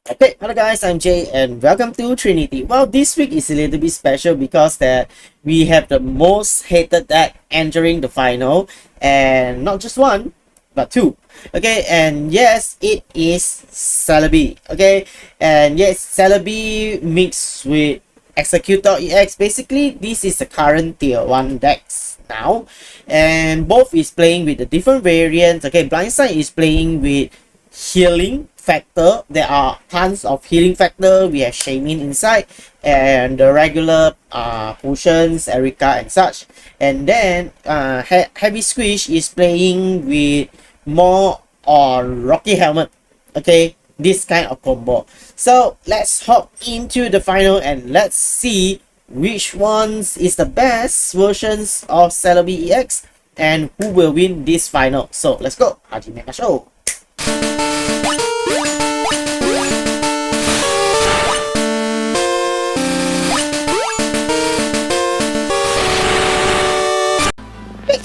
Okay, hello guys, I'm Jay and welcome to Trinity. Well, this week is a little bit special because that we have the most hated deck entering the final, and not just one, but two. Okay, and yes, it is Celebi. Okay, and yes, Celebi mixed with Exeggutor EX. Basically, this is the current tier 1 decks now, and both is playing with the different variants. Okay, Blindside is playing with healing factor. There are tons of healing factor. We have Shaman inside and the regular potions, Erica and such. And then Heavy Squish is playing with more on Rocky Helmet. Okay, this kind of combo. So let's hop into the final and let's see which ones is the best versions of Celebi EX and who will win this final. So let's go. Hajime Show.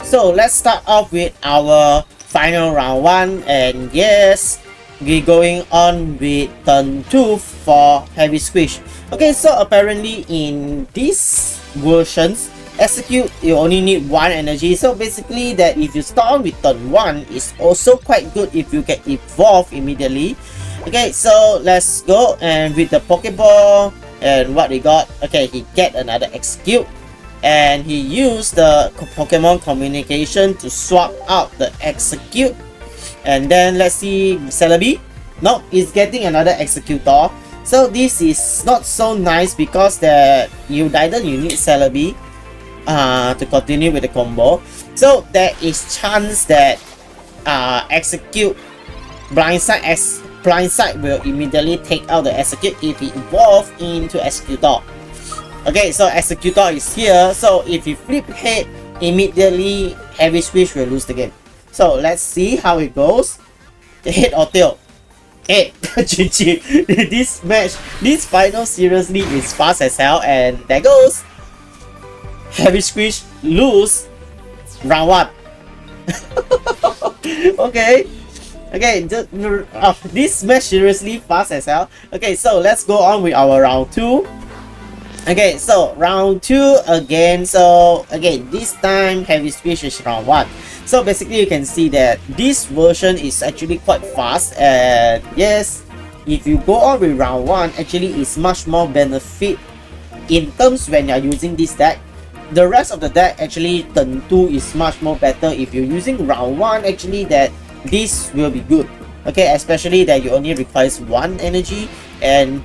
So let's start off with our final round 1, and yes, we're going on with turn 2 for Heavy Squish. Okay, so apparently in these versions, execute you only need 1 energy, so basically that if you start on with turn 1, it's also quite good if you can evolve immediately. Okay, so let's go, and with the Pokeball and what we got, okay, he get another execute. And he used the Pokemon communication to swap out the execute. And then let's see Celebi. No, he's getting another executor. So this is not so nice because that you need Celebi to continue with the combo. So there is chance that execute blindside will immediately take out the execute if he evolve into executor. Okay, so Exeggutor is here, so if you flip head, immediately Heavy Squish will lose the game. So let's see how it goes. Head or tail? Head. GG. This final seriously is fast as hell, and there goes. Heavy Squish lose round 1. Okay. Okay, this match seriously fast as hell. Okay, so let's go on with our round 2. Okay, so round 2 again. So again, this time Heavy Squish is round 1. So basically you can see that this version is actually quite fast, and yes, if you go on with round 1, actually it's much more benefit in terms when you're using this deck. The rest of the deck actually turn 2 is much more better. If you're using round 1, actually that this will be good. Okay, especially that you only requires 1 energy, and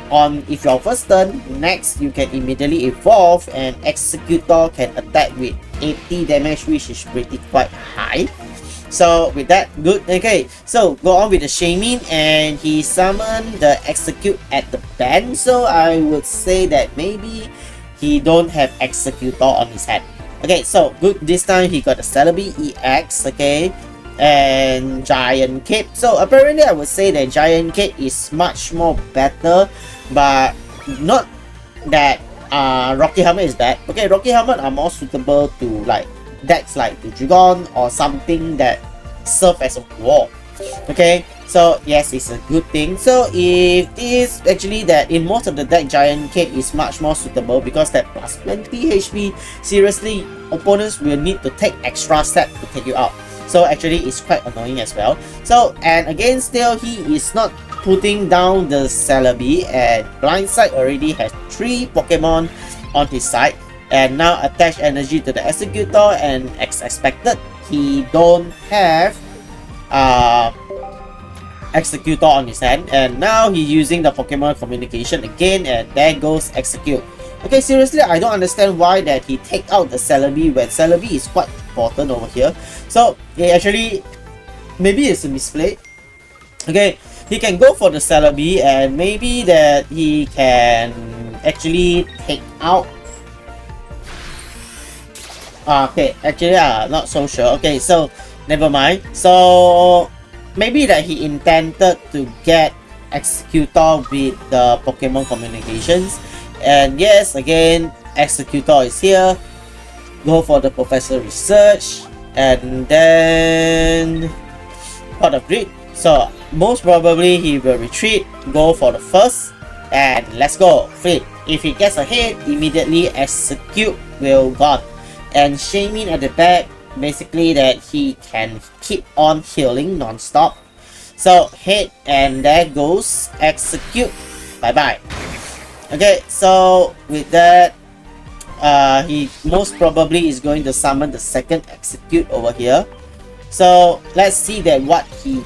on if your first turn, next you can immediately evolve and Exeggutor can attack with 80 damage, which is pretty quite high. So with that, good. Okay, so go on with the Shaman, and he summoned the execute at the band. So I would say that maybe he don't have Exeggutor on his head. Okay, so good. This time he got the Celebi EX. Okay, and Giant Cape. So apparently I would say that Giant Cape is much more better, but not that Rocky Helmet is bad. Okay, Rocky Helmet are more suitable to like decks like the Dragon or something that serve as a wall. Okay, so yes, it's a good thing. So if this actually that in most of the deck, Giant Cape is much more suitable because that plus 20 HP, seriously opponents will need to take extra step to take you out. So actually it's quite annoying as well. So and again, still he is not putting down the Celebi, and Blindside already has 3 Pokemon on his side, and now attach energy to the Exeggutor, and as expected he don't have Exeggutor on his hand, and now he's using the Pokemon communication again, and there goes Execute. Okay, seriously, I don't understand why that he take out the Celebi when Celebi is quite important over here. So it actually maybe it's a misplay. Okay, he can go for the Celebi, and maybe that he can actually take out. Okay, actually not so sure. Okay, so never mind. So maybe that he intended to get Exeggutor with the Pokemon communications. And yes, again, Exeggutor is here. Go for the Professor Research, and then Pot of Greed. So most probably he will retreat, go for the first, and let's go. Flip. If he gets a hit, immediately execute will gone. And Shamin at the back, basically that he can keep on healing non-stop. So hit, and there goes execute. Bye bye. Okay, so with that, he most probably is going to summon the second execute over here. So let's see that what he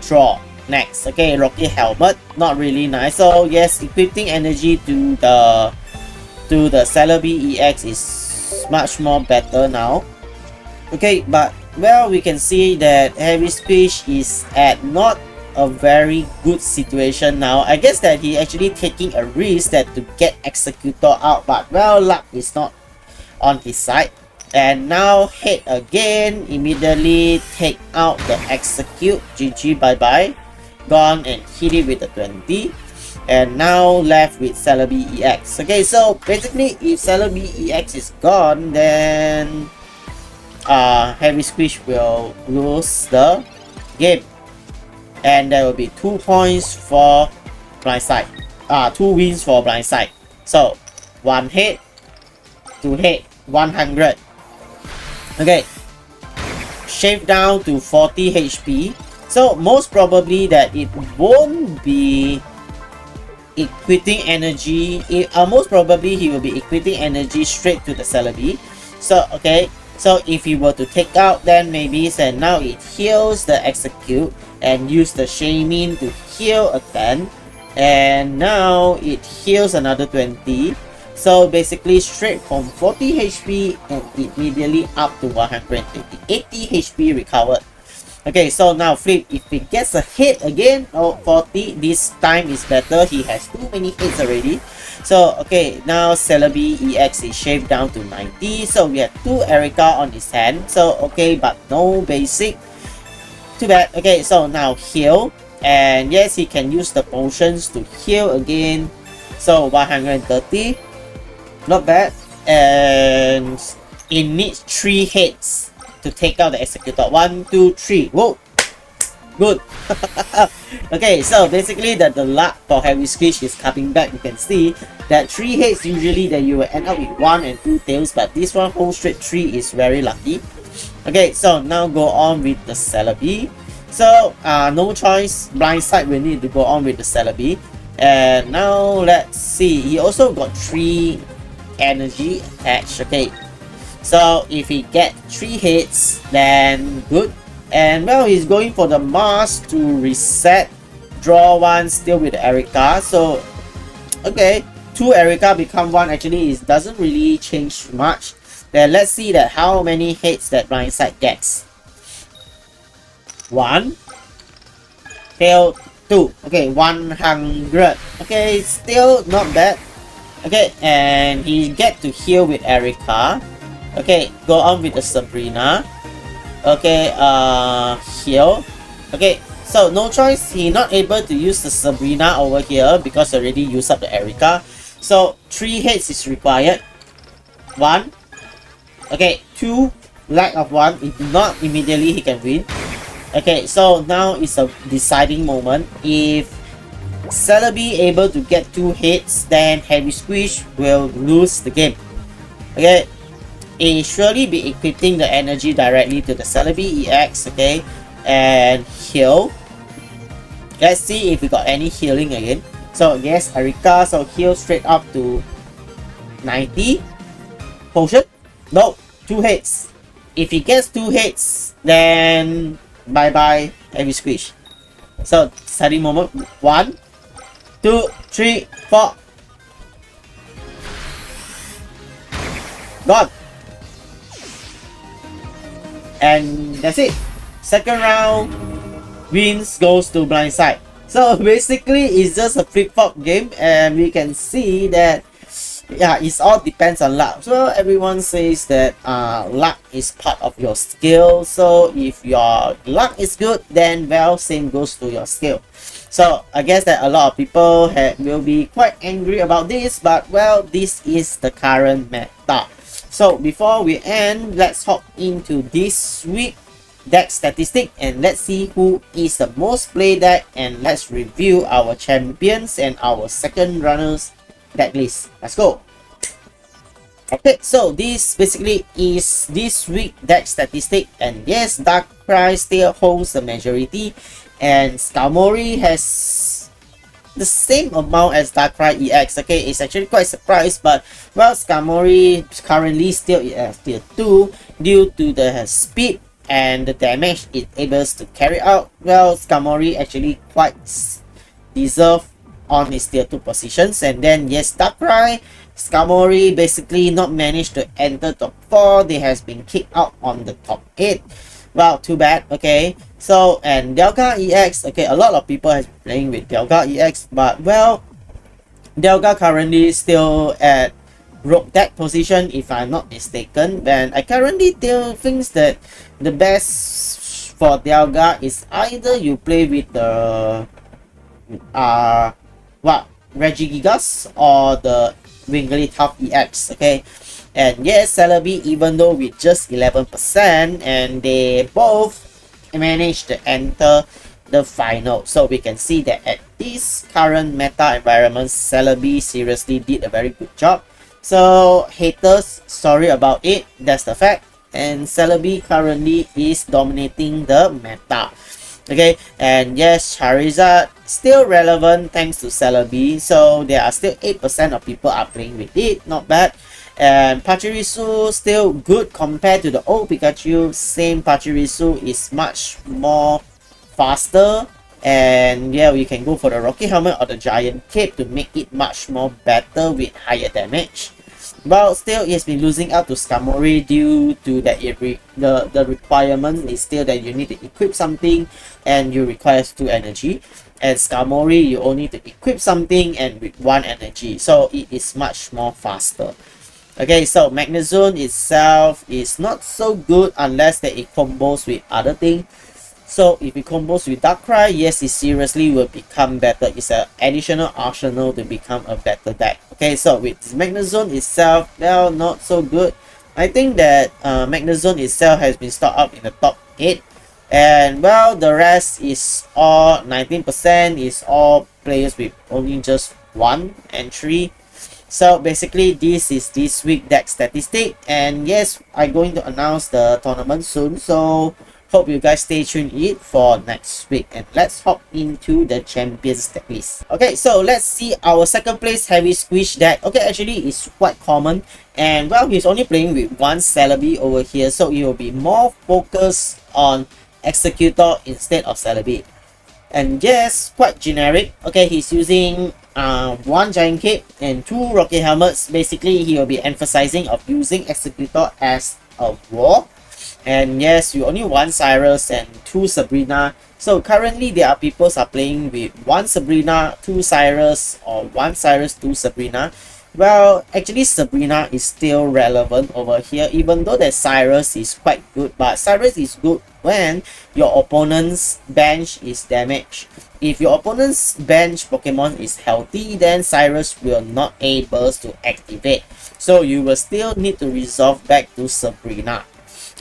draw next. Okay, Rocky Helmet, not really nice. So yes, equipping energy to the Celebi EX is much more better now. Okay, but well, we can see that Heavy Squish is at not a very good situation now. I guess that he actually taking a risk that to get Exeggutor out, but well, luck is not on his side. And now hit again, immediately take out the execute. GG, bye bye. Gone, and hit it with the 20. And now left with Celebi EX. Okay, so basically if Celebi EX is gone, then Heavy Squish will lose the game. And there will be 2 points for Blindside. 2 wins for Blindside. So 1 hit, 2 hit, 100. Okay, shave down to 40 HP. So most probably that it won't be equipping energy. Most probably he will be equipping energy straight to the Celebi. So okay, so if he were to take out, then maybe and now it heals the execute and use the Shamin to heal a 10, and now it heals another 20. So basically straight from 40 HP and immediately up to 180. 80 HP recovered. Okay, so now flip. If he gets a hit again, 40, this time is better. He has too many hits already. So okay, now Celebi EX is shaved down to 90. So we have 2 Erica on his hand. So okay, but no basic. Too bad. Okay, so now heal. And yes, he can use the potions to heal again. So 130. Not bad. And it needs 3 hits to take out the executor. 1, 2, 3. Whoa! Good. Okay, so basically that the luck for Heavy Squish is coming back. You can see that 3 hits usually that you will end up with 1 and 2 tails, but this one whole straight 3 is very lucky. Okay, so now go on with the Celebi. So no choice, Blindside will need to go on with the Celebi. And now let's see, he also got 3 energy attached. Okay, so if he get 3 hits, then good. And well, he's going for the mask to reset. Draw 1 still with Erica. So okay, 2 Erica become 1. Actually, it doesn't really change much. Then let's see that how many hits that Blindside gets. 1 tail 2. Okay, 100. Okay, still not bad. Okay, and he get to heal with Erica. Okay, go on with the Sabrina. Okay, heal. Okay, so no choice, he not able to use the Sabrina over here because already used up the Erica. So 3 hits is required. 1. Okay, 2. Lack of 1. If not, immediately he can win. Okay, so now it's a deciding moment. If Celebi able to get 2 hits, then Heavy Squish will lose the game. Okay, it surely be equipping the energy directly to the Celebi EX. Okay, and heal. Let's see if we got any healing again. So yes, Erica, so heal straight up to 90. Potion? No, 2 hits. If he gets 2 hits, then bye bye Heavy Squish. So starting moment. 1, 2, 3, 4. Gone. And that's it. Second round wins goes to Blindside. So basically it's just a flip-flop game, and we can see that yeah, it all depends on luck. So everyone says that luck is part of your skill. So if your luck is good, then well, same goes to your skill. So I guess that a lot of people will be quite angry about this, but well, this is the current meta. So before we end, let's hop into this week deck statistic, and let's see who is the most played deck, and let's review our champions and our second runners deck list. Let's go. Okay, so this basically is this week deck statistic, and yes, Darkrai still holds the majority, and Skarmory has the same amount as Darkrai EX. Okay, it's actually quite surprised, but well, Skarmory currently still at tier 2 due to the speed and the damage it able to carry out. Well, Skarmory actually quite deserve on his tier 2 positions. And then yes, Darkrai, Skarmory basically not managed to enter top 4. They has been kicked out on the top 8. Well, too bad. Okay, so and Delga EX, okay, a lot of people has been playing with Delga EX, but well, Delga currently still at rogue deck position if I'm not mistaken. And I currently still think that the best for Delga is either you play with the Regigigas or the Wigglytuff EX. Okay, and yes, Celebi, even though with just 11%, and they both managed to enter the final. So we can see that at this current meta environment, Celebi seriously did a very good job. So haters, sorry about it, that's the fact. And Celebi currently is dominating the meta. Okay, and yes, Charizard still relevant thanks to Celebi. So there are still 8% of people are playing with it, not bad. And Pachirisu still good compared to the old Pikachu. Same Pachirisu is much more faster, and yeah, we can go for the Rocky Helmet or the Giant Cape to make it much more better with higher damage. But still, it has been losing out to Skarmory due to that the requirement is still that you need to equip something and you require 2 energy. And Skarmory, you only need to equip something and with 1 energy, so it is much more faster. Okay, so Magnezone itself is not so good unless that it combos with other things. So if it combos with Darkrai, yes, it seriously will become better. It's an additional arsenal to become a better deck. Okay, so with Magnezone itself, well, not so good. I think that Magnezone itself has been stocked up in the top 8. And well, the rest is all 19% is all players with only just 1 entry. So basically, this is this week deck statistic, and yes, I'm going to announce the tournament soon, so hope you guys stay tuned in for next week. And let's hop into the champions deck list. Okay, so let's see our second place heavy squish deck. Okay, actually it's quite common, and well, he's only playing with 1 Celebi over here, so he will be more focused on Exeggutor instead of Celebi. And yes, quite generic. Okay, he's using 1 Giant Cape and 2 Rocky Helmets. Basically, he will be emphasizing of using Exeggutor as a wall. And yes, you only 1 Cyrus and 2 Sabrina. So currently, there are people are playing with 1 Sabrina, 2 Cyrus, or 1 Cyrus, 2 Sabrina. Well, actually, Sabrina is still relevant over here, even though that Cyrus is quite good. But Cyrus is good when your opponent's bench is damaged. If your opponent's bench Pokemon is healthy, then Cyrus will not able to activate. So you will still need to resolve back to Sabrina.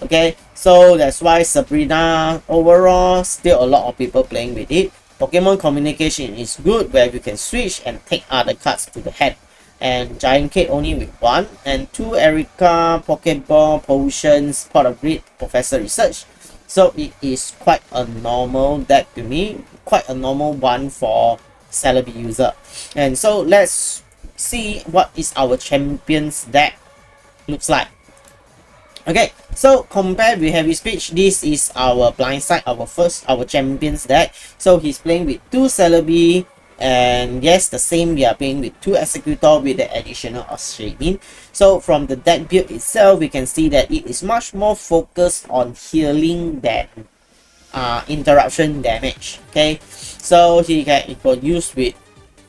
Okay, so that's why Sabrina overall, still a lot of people playing with it. Pokemon communication is good where you can switch and take other cards to the hand. And Giant Cape only with 1, and 2 Erica, Pokeball, Potions, Pot of Greed, Professor Research. So it is quite a normal deck to me, quite a normal one for Celebi user. And so let's see what is our champions deck looks like. Okay, so compared with Heavy Speech, this is our blind side, our champions deck. So he's playing with 2 Celebi, and yes, the same, we are playing with 2 Exeggutor with the additional of Shading. So from the deck build itself, we can see that it is much more focused on healing than interruption damage. Okay, so he can use with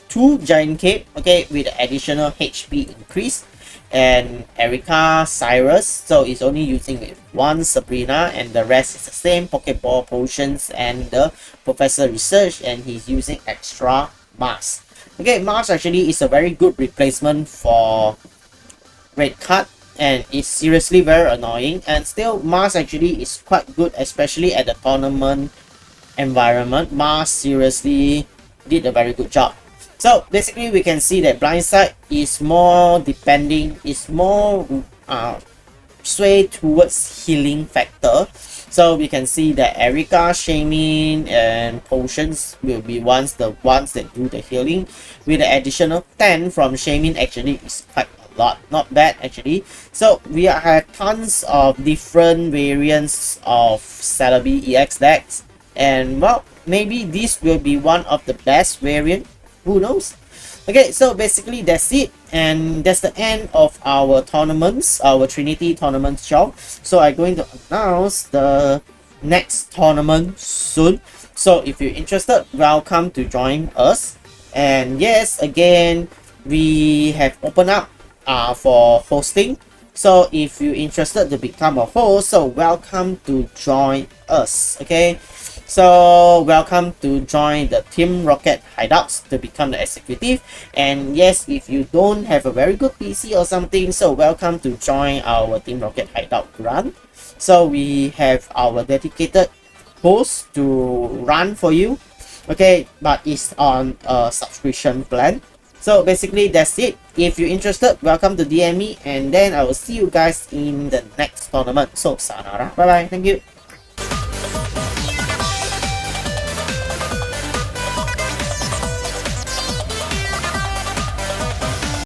2 Giant Cape, okay, with the additional HP increase, and Erica, Cyrus, so it's only using with 1 Sabrina, and the rest is the same, Pokeball, Potions, and the Professor Research, and he's using extra Mars. Okay, Mars actually is a very good replacement for Red Card, and it's seriously very annoying. And still, Mars actually is quite good, especially at the tournament environment. Mars seriously did a very good job. So basically we can see that blindside is more depending, is more sway towards healing factor. So we can see that Erica, Shaman, and Potions will be the ones that do the healing. With the additional 10 from Shaman, actually is quite a lot, not bad actually. So we have tons of different variants of Celebi EX decks, and well, maybe this will be one of the best variant, who knows. Okay, so basically that's it, and that's the end of our tournaments, our Trinity tournament show. So I'm going to announce the next tournament soon. So if you're interested, welcome to join us. And yes, again, we have opened up for hosting. So if you're interested to become a host, so welcome to join us. Okay, so welcome to join the Team Rocket Hideouts to become the executive. And yes, if you don't have a very good PC or something, so welcome to join our Team Rocket Hideout run. So we have our dedicated host to run for you. Okay, but it's on a subscription plan. So basically that's it. If you're interested, welcome to DM me, and then I will see you guys in the next tournament. So sayonara, bye bye, thank you.